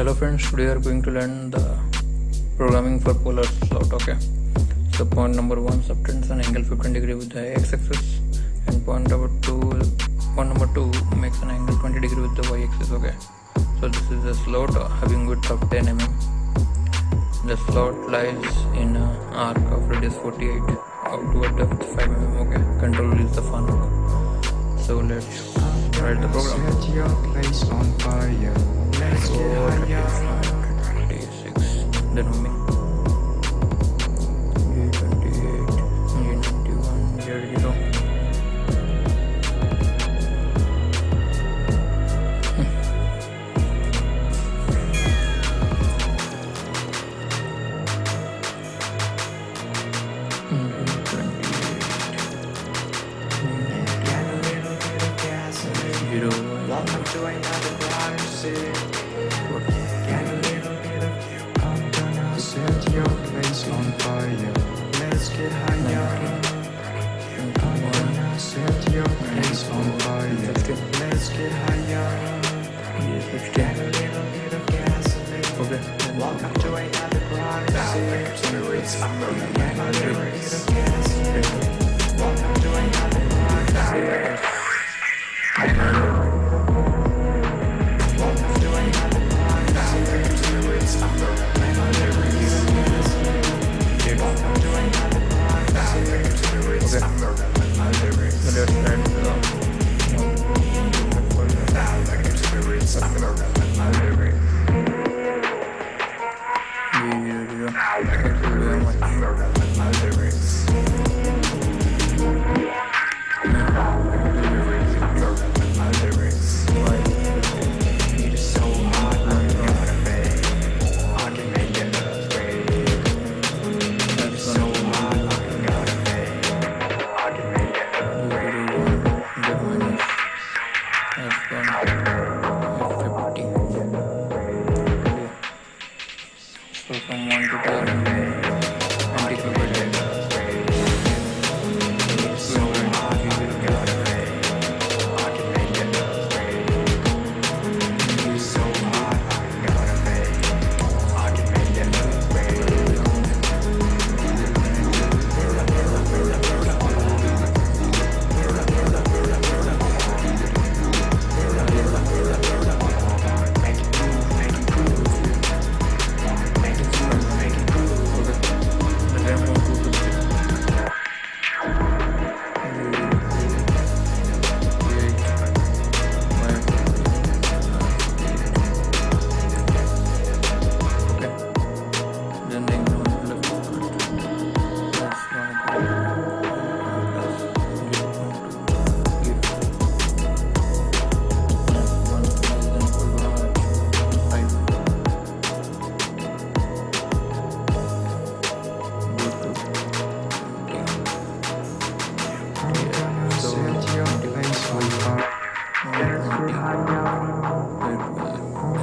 Hello friends, today we are going to learn the programming for polar slot. Okay, so point number 1, subtends an angle 15 degree with the x-axis, and point number 2 makes an angle 20 degree with the y-axis. Okay, so this is a slot having width of 10 mm. The slot lies in an arc of radius 48 up to a depth 5 mm. Okay, control is the Fanuc. So let's write the program. Set your place on fire. Let's get higher. 26, then moving G28, G91, Z0. Welcome to another crime scene. Get a little bit of you. I'm gonna set your place on fire. Let's get higher. I'm gonna set your place on fire. Let's get higher. Get a little bit of gasoline. Okay. Welcome to another crime scene. Get a little bit of gasoline. Welcome to another crime scene. So from 1 to 10,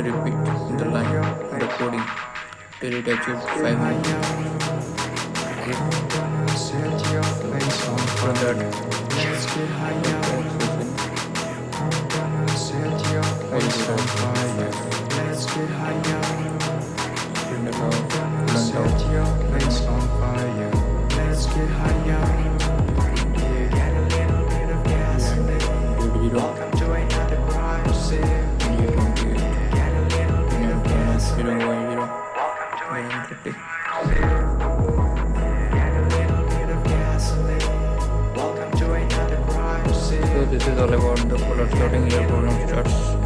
repeat the line, the coding till it achieves 5 minutes. Set your place on For fire. that, Let's get higher. Set your place on fire. Let's get higher. Set your place on fire. Let's get higher. Get a little bit of gasoline. Welcome to another crime scene. Get a little bit of gasoline. Welcome to another crime scene. Get a little bit of gasoline. Welcome to another crime scene. So this is all about the polar slotting. Here program starts.